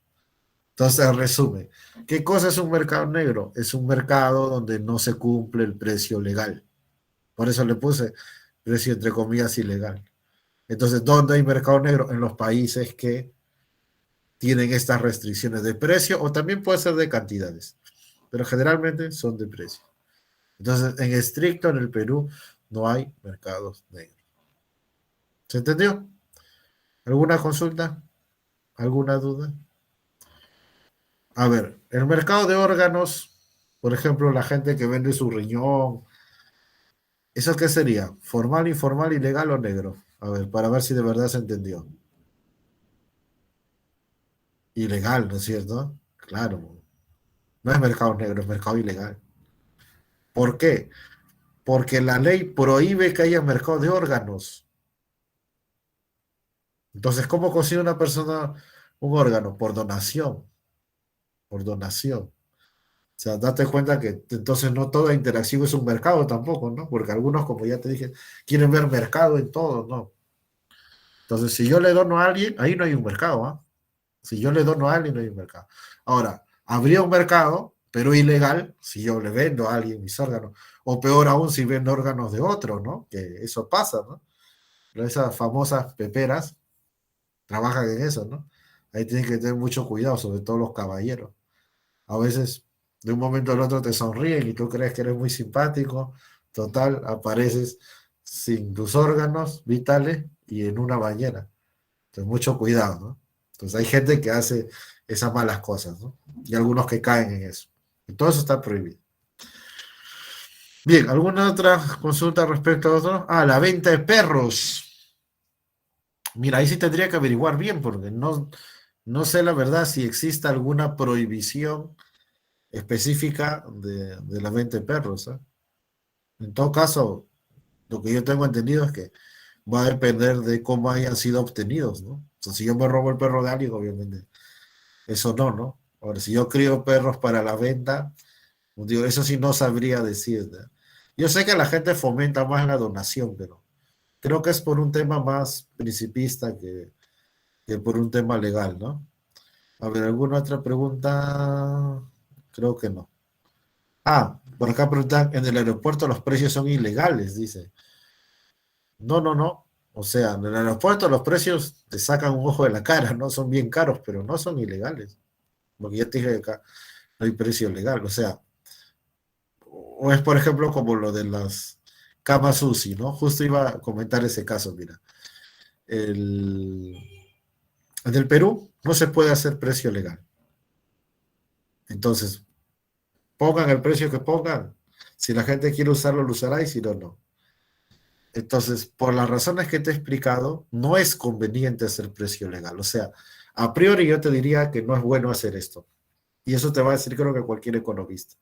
Entonces, en resumen, ¿qué cosa es un mercado negro? Es un mercado donde no se cumple el precio legal. Por eso le puse precio entre comillas ilegal. Entonces, ¿dónde hay mercado negro? En los países que tienen estas restricciones de precio o también puede ser de cantidades, pero generalmente son de precio. Entonces, en estricto en el Perú no hay mercados negros. ¿Se entendió? ¿Alguna consulta? ¿Alguna duda? A ver, el mercado de órganos, por ejemplo, la gente que vende su riñón, ¿eso qué sería? ¿Formal, informal, ilegal o negro? A ver, para ver si de verdad se entendió. Ilegal, ¿no es cierto? Claro, no es mercado negro, es mercado ilegal. ¿Por qué? Porque la ley prohíbe que haya mercado de órganos. Entonces, ¿cómo consigue una persona un órgano? Por donación, por donación. O sea, date cuenta que entonces no toda interacción es un mercado tampoco, ¿no? Porque algunos, como ya te dije, quieren ver mercado en todo, ¿no? Entonces, si yo le dono a alguien, ahí no hay un mercado, ¿ah? Si yo le dono a alguien, no hay un mercado. Ahora, habría un mercado, pero ilegal, si yo le vendo a alguien mis órganos. O peor aún, si vendo órganos de otro, ¿no? Que eso pasa, ¿no? Esas famosas peperas trabajan en eso, ¿no? Ahí tienen que tener mucho cuidado, sobre todo los caballeros. A veces, de un momento al otro te sonríen y tú crees que eres muy simpático. Total, apareces sin tus órganos vitales y en una bañera. Entonces, mucho cuidado, ¿no? Entonces, hay gente que hace esas malas cosas, ¿no? Y algunos que caen en eso. Y todo eso está prohibido. Bien, ¿alguna otra consulta respecto a otro? Ah, la venta de perros. Mira, ahí sí tendría que averiguar bien, porque no sé la verdad si existe alguna prohibición específica de la venta de perros, ¿eh? En todo caso, lo que yo tengo entendido es que va a depender de cómo hayan sido obtenidos, ¿no? O sea, si yo me robo el perro de alguien, obviamente, eso no, ¿no? Ahora, si yo crío perros para la venta, pues digo, eso sí no sabría decir, ¿no? Yo sé que la gente fomenta más la donación, pero creo que es por un tema más principista que por un tema legal, ¿no? A ver, ¿alguna otra pregunta? Creo que no. Ah, por acá preguntan, en el aeropuerto los precios son ilegales, dice. No, no, no. O sea, en el aeropuerto los precios te sacan un ojo de la cara, ¿no? Son bien caros, pero no son ilegales. Porque ya te dije que acá no hay precio legal. O sea, o es por ejemplo como lo de las camas UCI, ¿no? Justo iba a comentar ese caso, mira. El, en el Perú no se puede hacer precio legal. Entonces, pongan el precio que pongan. Si la gente quiere usarlo, lo usará y si no, no. Entonces, por las razones que te he explicado, no es conveniente hacer precio legal. O sea, a priori yo te diría que no es bueno hacer esto. Y eso te va a decir creo que cualquier economista.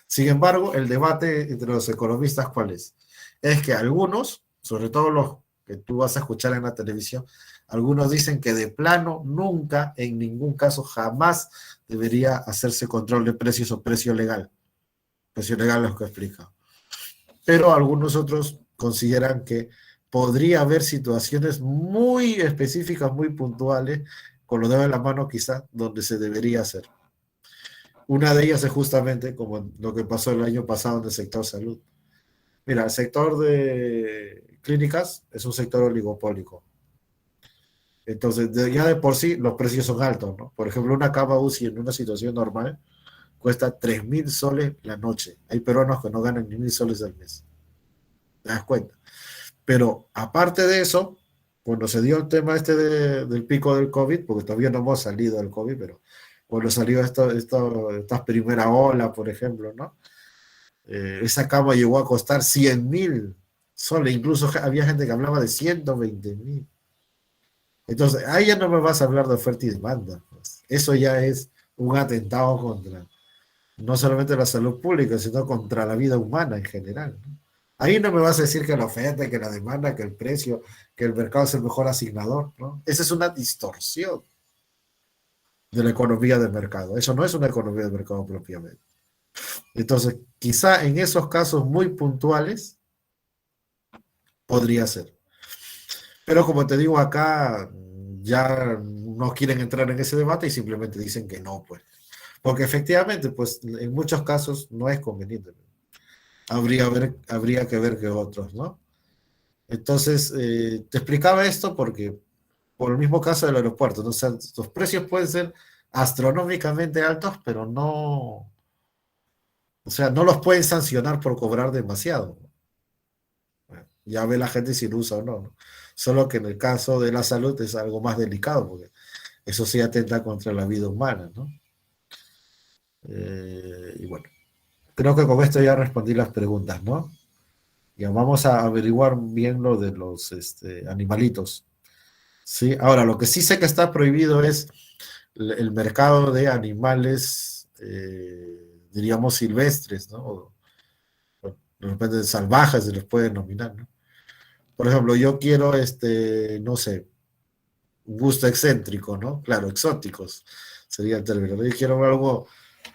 Sin embargo, el debate entre los economistas, ¿cuál es? Es que algunos, sobre todo los que tú vas a escuchar en la televisión, algunos dicen que de plano nunca, en ningún caso, jamás debería hacerse control de precios o precio legal. Precio legal es lo que explica. Pero algunos otros consideran que podría haber situaciones muy específicas, muy puntuales, con los dedos en la mano quizá, donde se debería hacer. Una de ellas es justamente como lo que pasó el año pasado en el sector salud. Mira, el sector de clínicas es un sector oligopólico. Entonces, ya de por sí los precios son altos, ¿no? Por ejemplo, una cama UCI en una situación normal cuesta 3.000 soles la noche. Hay peruanos que no ganan ni 1.000 soles al mes. ¿Te das cuenta? Pero aparte de eso, cuando se dio el tema este del pico del COVID, porque todavía no hemos salido del COVID, pero cuando salió esta primera ola, por ejemplo, ¿no? Esa cama llegó a costar 100.000 soles, incluso había gente que hablaba de 120.000. Entonces, ahí ya no me vas a hablar de oferta y demanda, pues. Eso ya es un atentado contra no solamente la salud pública, sino contra la vida humana en general, ¿no? Ahí no me vas a decir que la oferta, que la demanda, que el precio, que el mercado es el mejor asignador, ¿no? Esa es una distorsión de la economía del mercado. Eso no es una economía de mercado propiamente. Entonces, quizá en esos casos muy puntuales podría ser. Pero como te digo acá, ya no quieren entrar en ese debate y simplemente dicen que no, pues. Porque efectivamente, pues en muchos casos no es conveniente. Habría que ver que otros, ¿no? Entonces, te explicaba esto porque por el mismo caso del aeropuerto, ¿no? O sea, los precios pueden ser astronómicamente altos, pero no, o sea, no los pueden sancionar por cobrar demasiado. Bueno, ya ve la gente si lo usa o no, ¿no? Solo que en el caso de la salud es algo más delicado, porque eso sí atenta contra la vida humana, ¿no? Y bueno, creo que con esto ya respondí las preguntas, ¿no? Ya vamos a averiguar bien lo de los animalitos. Sí, ahora lo que sí sé que está prohibido es el mercado de animales, diríamos, silvestres, ¿no? O de repente salvajes se les puede denominar, ¿no? Por ejemplo, yo quiero, no sé, un gusto excéntrico, ¿no? Claro, exóticos sería el término. Yo quiero algo,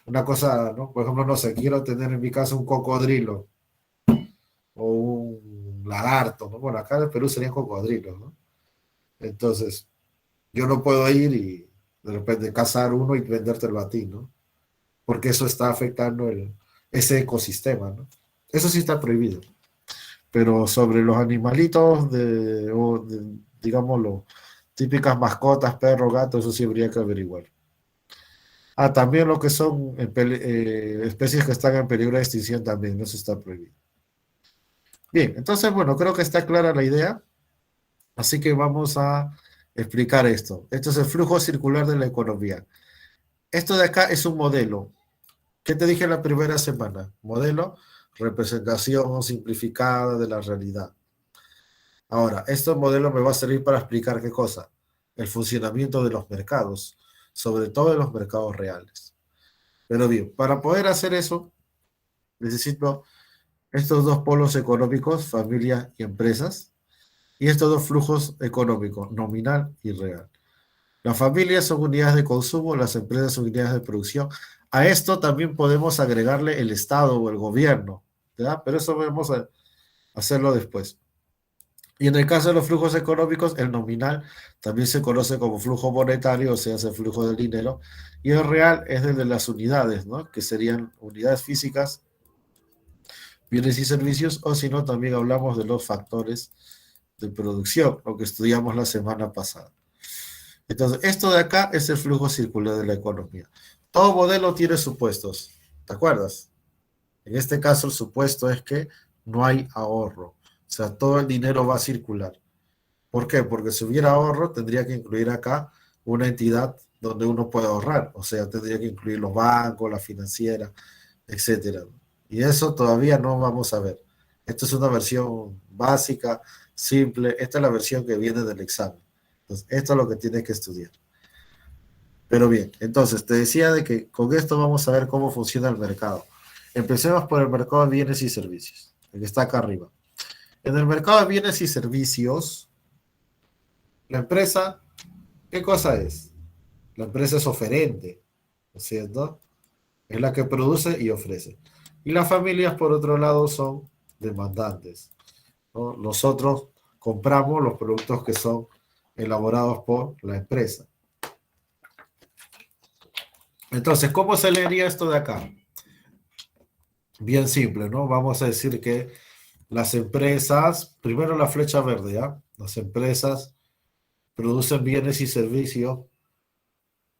una cosa, ¿no? Por ejemplo, no sé, quiero tener en mi casa un cocodrilo o un lagarto, ¿no? Bueno, acá en Perú serían cocodrilos, ¿no? Entonces, yo no puedo ir y de repente cazar uno y vendértelo a ti, ¿no? Porque eso está afectando ese ecosistema, ¿no? Eso sí está prohibido. Pero sobre los animalitos digámoslo, típicas mascotas, perro, gato, eso sí habría que averiguar. Ah, también lo que son especies que están en peligro de extinción también, eso está prohibido. Bien, entonces, bueno, creo que está clara la idea, así que vamos a explicar esto. Esto es el flujo circular de la economía. Esto de acá es un modelo. ¿Qué te dije la primera semana? Modelo, representación simplificada de la realidad. Ahora, este modelo me va a servir para explicar qué cosa. El funcionamiento de los mercados, sobre todo de los mercados reales. Pero bien, para poder hacer eso, necesito estos dos polos económicos, familias y empresas, y estos dos flujos económicos, nominal y real. Las familias son unidades de consumo, las empresas son unidades de producción. A esto también podemos agregarle el Estado o el gobierno, ¿verdad? Pero eso vamos a hacerlo después. Y en el caso de los flujos económicos, el nominal también se conoce como flujo monetario, o sea, es el flujo del dinero, y el real es el de las unidades, ¿no? Que serían unidades físicas, bienes y servicios, o si no, también hablamos de los factores de producción, lo que estudiamos la semana pasada. Entonces, esto de acá es el flujo circular de la economía. Todo modelo tiene supuestos, ¿te acuerdas? En este caso, el supuesto es que no hay ahorro, o sea, todo el dinero va a circular. ¿Por qué? Porque si hubiera ahorro, tendría que incluir acá una entidad donde uno pueda ahorrar, o sea, tendría que incluir los bancos, la financiera, etcétera. Y eso todavía no vamos a ver. Esto es una versión básica, simple. Esta es la versión que viene del examen. Entonces, esto es lo que tienes que estudiar. Pero bien, entonces te decía de que con esto vamos a ver cómo funciona el mercado. Empecemos por el mercado de bienes y servicios, el que está acá arriba. En el mercado de bienes y servicios, la empresa, ¿qué cosa es? La empresa es oferente, ¿no es cierto? Es la que produce y ofrece. Y las familias, por otro lado, son demandantes, ¿no? Nosotros compramos los productos que son elaborados por la empresa. Entonces, ¿cómo se leería esto de acá? Bien simple, ¿no? Vamos a decir que las empresas, primero la flecha verde, ¿ya? Las empresas producen bienes y servicios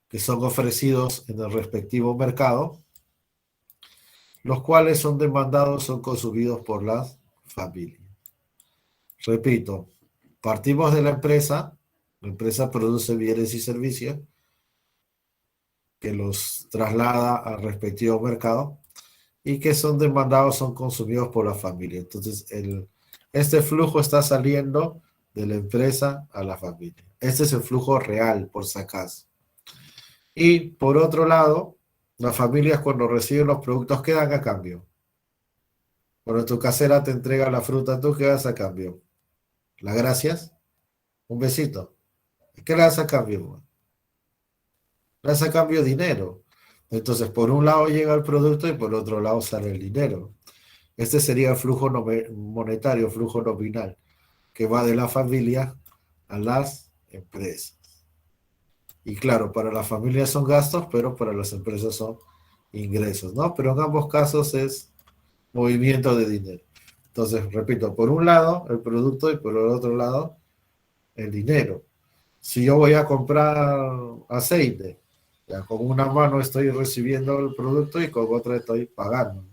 que son ofrecidos en el respectivo mercado, los cuales son demandados, son consumidos por las familias. Repito, partimos de la empresa produce bienes y servicios que los traslada al respectivo mercado y que son demandados, son consumidos por la familia. Entonces, este flujo está saliendo de la empresa a la familia. Este es el flujo real, por si acaso. Y por otro lado, las familias cuando reciben los productos, ¿qué dan a cambio? Cuando tu casera te entrega la fruta, ¿tú qué das a cambio? ¿Las gracias? ¿Un besito? ¿Qué le das a cambio? Le das a cambio dinero. Entonces, por un lado llega el producto y por otro lado sale el dinero. Este sería el flujo monetario, flujo nominal, que va de la familia a las empresas. Y claro, para las familias son gastos, pero para las empresas son ingresos, ¿no? Pero en ambos casos es movimiento de dinero. Entonces, repito, por un lado el producto y por el otro lado el dinero. Si yo voy a comprar aceite, ya con una mano estoy recibiendo el producto y con otra estoy pagando.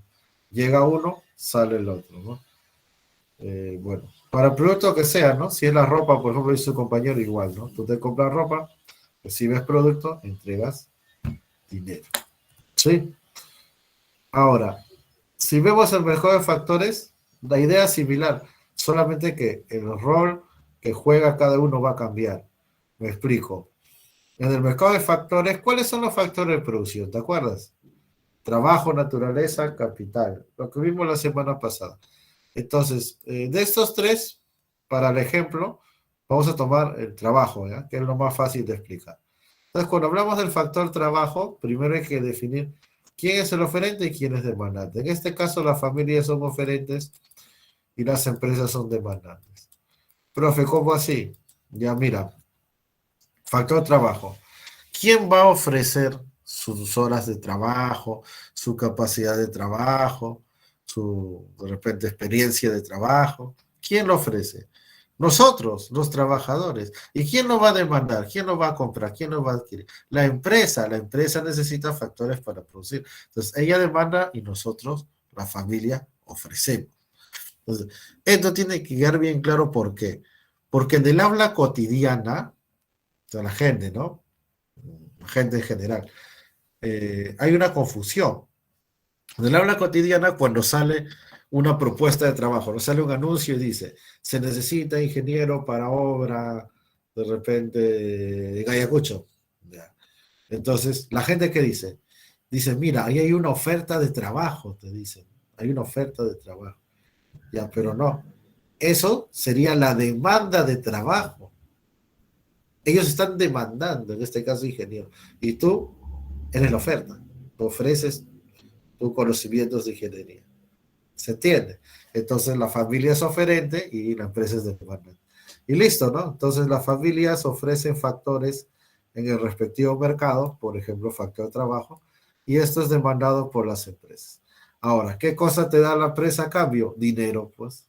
Llega uno, sale el otro, ¿no? Bueno, para el producto que sea, ¿no? Si es la ropa, por ejemplo, dice su compañero igual, ¿no? Tú te compras ropa, recibes producto, entregas dinero. ¿Sí? Ahora, si vemos el mercado de factores, la idea es similar, solamente que el rol que juega cada uno va a cambiar. Me explico. En el mercado de factores, ¿cuáles son los factores de producción? ¿Te acuerdas? Trabajo, naturaleza, capital. Lo que vimos la semana pasada. Entonces, de estos tres, para el ejemplo, vamos a tomar el trabajo, ¿ya? Que es lo más fácil de explicar. Entonces, cuando hablamos del factor trabajo, primero hay que definir quién es el oferente y quién es demandante. En este caso, las familias son oferentes y las empresas son demandantes. Profe, ¿cómo así? Ya mira, factor trabajo. ¿Quién va a ofrecer sus horas de trabajo, su capacidad de trabajo, su, de repente, experiencia de trabajo? ¿Quién lo ofrece? Nosotros, los trabajadores. ¿Y quién lo va a demandar? ¿Quién lo va a comprar? ¿Quién lo va a adquirir? La empresa. La empresa necesita factores para producir. Entonces, ella demanda y nosotros, la familia, ofrecemos. Entonces, esto tiene que quedar bien claro por qué. Porque en el habla cotidiana, o sea, la gente, ¿no? La gente en general, hay una confusión. En el habla cotidiana, cuando sale una propuesta de trabajo, no sale un anuncio y dice, se necesita ingeniero para obra, de repente, de Ayacucho. Ya. Entonces, la gente que dice, dice, mira, ahí hay una oferta de trabajo, te dicen, hay una oferta de trabajo. Ya, pero no. Eso sería la demanda de trabajo. Ellos están demandando, en este caso, ingeniero. Y tú eres la oferta. Tú ofreces tus conocimientos de ingeniería. ¿Se entiende? Entonces la familia es oferente y la empresa es demandante. Y listo, ¿no? Entonces las familias ofrecen factores en el respectivo mercado, por ejemplo, factor de trabajo, y esto es demandado por las empresas. Ahora, ¿qué cosa te da la empresa a cambio? Dinero, pues.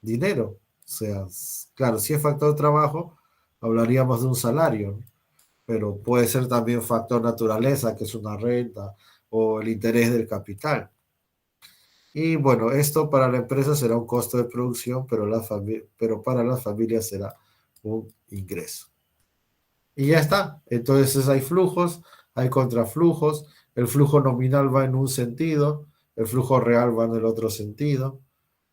Dinero. O sea, claro, si es factor de trabajo, hablaríamos de un salario, ¿no? Pero puede ser también factor naturaleza, que es una renta, o el interés del capital. Y bueno, esto para la empresa será un costo de producción, pero para las familias será un ingreso. Y ya está. Entonces hay flujos, hay contraflujos, el flujo nominal va en un sentido, el flujo real va en el otro sentido,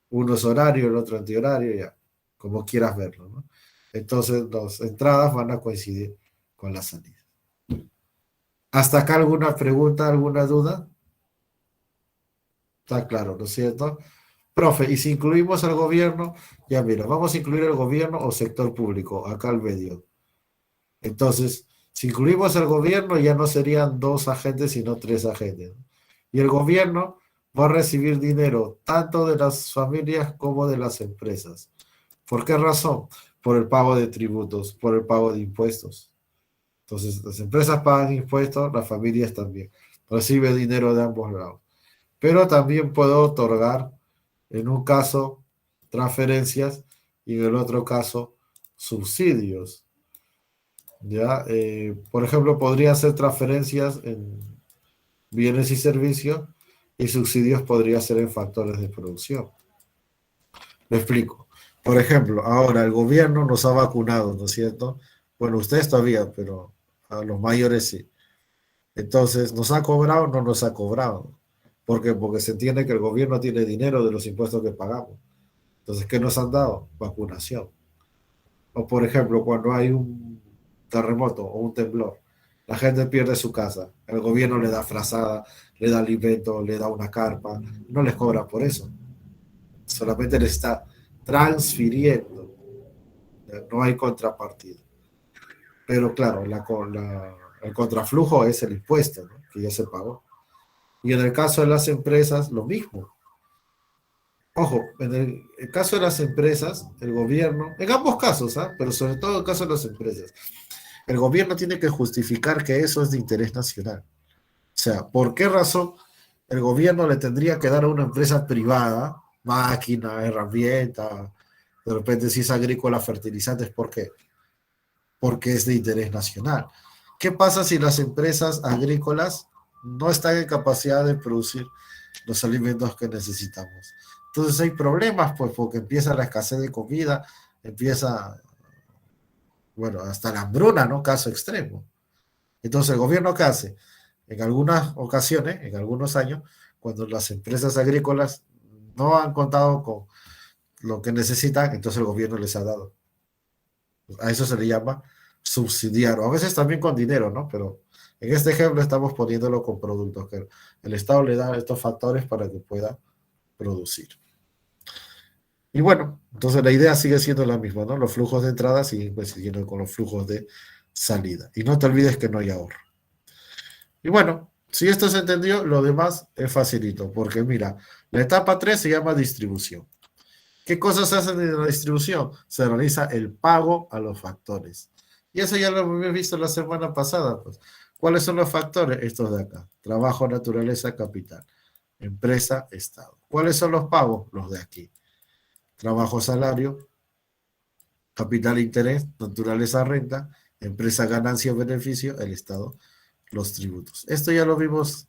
uno es horario, el otro antihorario, ya, como quieras verlo, ¿no? Entonces las entradas van a coincidir con las salidas. ¿Hasta acá alguna pregunta, alguna duda? Está claro, ¿no es cierto? Profe, y si incluimos al gobierno, ya mira, vamos a incluir al gobierno o sector público, acá al medio. Entonces, si incluimos al gobierno, ya no serían dos agentes, sino tres agentes, ¿no? Y el gobierno va a recibir dinero tanto de las familias como de las empresas. ¿Por qué razón? Por el pago de tributos, por el pago de impuestos. Entonces, las empresas pagan impuestos, las familias también. Recibe dinero de ambos lados. Pero también puedo otorgar, en un caso, transferencias y en el otro caso, subsidios. ¿Ya? Por ejemplo, podría ser transferencias en bienes y servicios y subsidios podría ser en factores de producción. Me explico. Por ejemplo, ahora el gobierno nos ha vacunado, ¿no es cierto? Bueno, ustedes todavía, pero a los mayores sí. Entonces, ¿nos ha cobrado o no nos ha cobrado? ¿Por qué? Porque se entiende que el gobierno tiene dinero de los impuestos que pagamos. Entonces, ¿qué nos han dado? Vacunación. O, por ejemplo, cuando hay un terremoto o un temblor, la gente pierde su casa, el gobierno le da frazada, le da alimento, le da una carpa, no les cobra por eso, solamente le está transfiriendo, no hay contrapartida. Pero claro, el contraflujo es el impuesto, ¿no? Que ya se pagó. Y en el caso de las empresas, lo mismo. Ojo, en el caso de las empresas, el gobierno, en ambos casos, ¿ah? Pero sobre todo en el caso de las empresas, el gobierno tiene que justificar que eso es de interés nacional. O sea, ¿por qué razón el gobierno le tendría que dar a una empresa privada máquina, herramienta, de repente si es agrícola, fertilizantes? ¿Por qué? porque es de interés nacional. ¿Qué pasa si las empresas agrícolas no están en capacidad de producir los alimentos que necesitamos? Entonces hay problemas, pues, porque empieza la escasez de comida, empieza, bueno, hasta la hambruna, ¿no? Caso extremo. Entonces, ¿el gobierno qué hace? En algunas ocasiones, en algunos años, cuando las empresas agrícolas no han contado con lo que necesitan, entonces el gobierno les ha dado. A eso se le llama subsidiar, o a veces también con dinero, ¿no? Pero en este ejemplo estamos poniéndolo con productos, que el Estado le da estos factores para que pueda producir. Y bueno, entonces la idea sigue siendo la misma, ¿no? Los flujos de entrada siguen coincidiendo con los flujos de salida. Y no te olvides que no hay ahorro. Y bueno, si esto se entendió, lo demás es facilito, porque mira, la etapa 3 se llama distribución. ¿Qué cosas se hacen en la distribución? Se realiza el pago a los factores. Y eso ya lo hemos visto la semana pasada, pues. ¿Cuáles son los factores? Estos de acá. Trabajo, naturaleza, capital. Empresa, Estado. ¿Cuáles son los pagos? Los de aquí. Trabajo, salario, capital, interés, naturaleza, renta, empresa, ganancia, beneficio, el Estado, los tributos. Esto ya lo vimos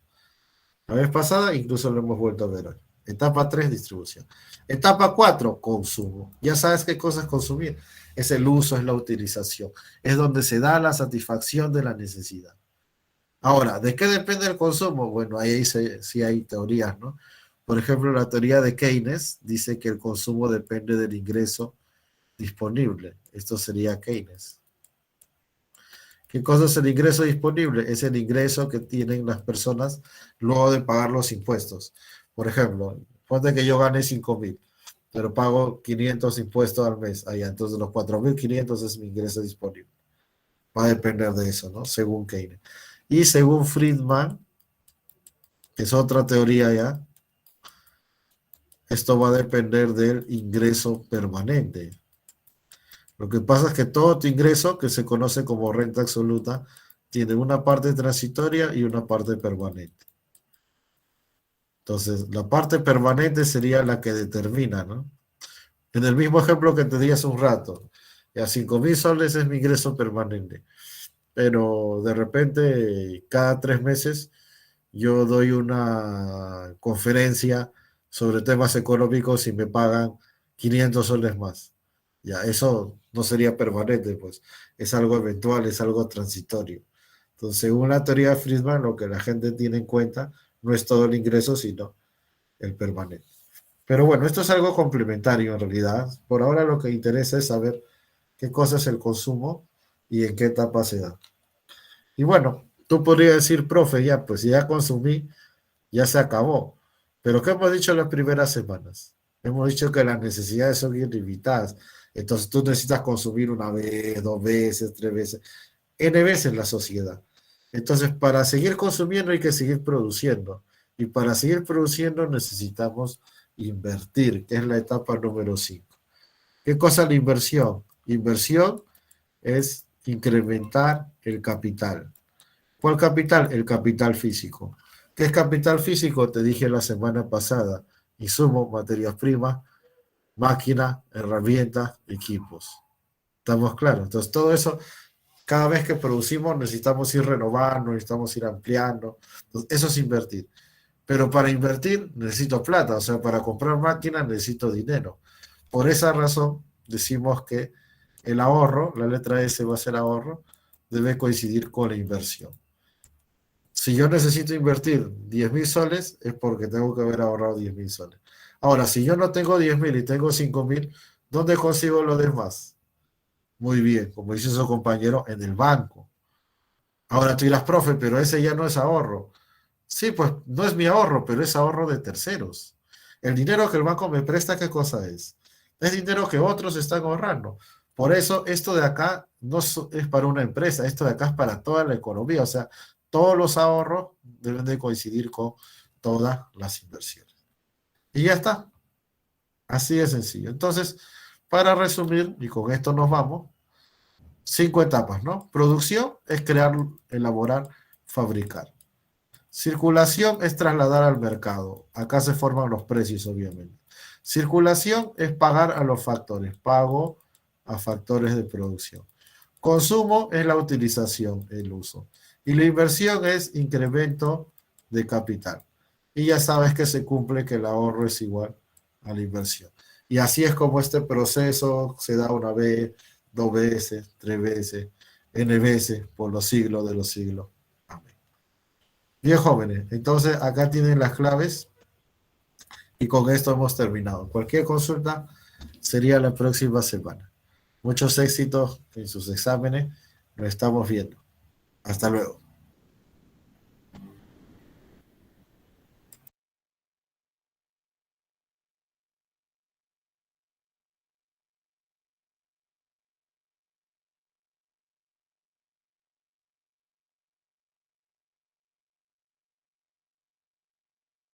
la vez pasada, incluso lo hemos vuelto a ver hoy. Etapa 3, distribución. Etapa 4, consumo. Ya sabes qué cosas consumir. Es el uso, es la utilización. Es donde se da la satisfacción de la necesidad. Ahora, ¿de qué depende el consumo? Bueno, ahí sí hay teorías, ¿no? Por ejemplo, la teoría de Keynes dice que el consumo depende del ingreso disponible. Esto sería Keynes. ¿Qué cosa es el ingreso disponible? Es el ingreso que tienen las personas luego de pagar los impuestos. Por ejemplo, ponte que yo gane 5.000, pero pago 500 impuestos al mes. Allá, entonces los 4.500 es mi ingreso disponible. Va a depender de eso, ¿no? Según Keynes. Y según Friedman, que es otra teoría ya, esto va a depender del ingreso permanente. Lo que pasa es que todo tu ingreso, que se conoce como renta absoluta, tiene una parte transitoria y una parte permanente. Entonces, la parte permanente sería la que determina, ¿no? En el mismo ejemplo que te di hace un rato, ya 5.000 soles es mi ingreso permanente, pero de repente cada 3 meses yo doy una conferencia sobre temas económicos y me pagan 500 soles más. Ya, eso no sería permanente, pues es algo eventual, es algo transitorio. Entonces, según la teoría de Friedman, lo que la gente tiene en cuenta no es todo el ingreso, sino el permanente. Pero bueno, esto es algo complementario en realidad. Por ahora lo que interesa es saber qué cosa es el consumo y en qué etapa se da. Y bueno, tú podrías decir, profe, ya, pues ya consumí, ya se acabó. Pero ¿qué hemos dicho en las primeras semanas? Hemos dicho que las necesidades son ilimitadas. Entonces tú necesitas consumir una vez, 2 veces, 3 veces, N veces la sociedad. Entonces, para seguir consumiendo hay que seguir produciendo. Y para seguir produciendo necesitamos invertir, que es la etapa número 5. ¿Qué cosa es la inversión? Inversión es incrementar el capital. ¿Cuál capital? El capital físico. ¿Qué es capital físico? Te dije la semana pasada. Insumos, materias primas, máquinas, herramientas, equipos. ¿Estamos claros? Entonces, todo eso, cada vez que producimos, necesitamos ir renovando, necesitamos ir ampliando. Entonces, eso es invertir. Pero para invertir necesito plata, o sea, para comprar máquinas necesito dinero. Por esa razón decimos que el ahorro, la letra S va a ser ahorro, debe coincidir con la inversión. Si yo necesito invertir 10.000 soles, es porque tengo que haber ahorrado 10.000 soles. Ahora, si yo no tengo 10.000 y tengo 5.000, ¿dónde consigo lo demás? Muy bien, como dice su compañero, en el banco. Ahora tú dirás, profe, pero ese ya no es ahorro. Sí, pues no es mi ahorro, pero es ahorro de terceros. El dinero que el banco me presta, ¿qué cosa es? Es dinero que otros están ahorrando. Por eso, esto de acá no es para una empresa, esto de acá es para toda la economía. O sea, todos los ahorros deben de coincidir con todas las inversiones. Y ya está. Así de sencillo. Entonces, para resumir, y con esto nos vamos, 5 etapas, ¿no? Producción es crear, elaborar, fabricar. Circulación es trasladar al mercado. Acá se forman los precios, obviamente. Circulación es pagar a los factores. Pago a factores de producción. Consumo es la utilización, el uso. Y la inversión es incremento de capital. Y ya sabes que se cumple que el ahorro es igual a la inversión. Y así es como este proceso se da una vez, dos veces, tres veces, n veces por los siglos de los siglos. Amén. Bien, jóvenes, entonces acá tienen las claves y con esto hemos terminado. Cualquier consulta sería la próxima semana. Muchos éxitos en sus exámenes. Nos estamos viendo. Hasta luego.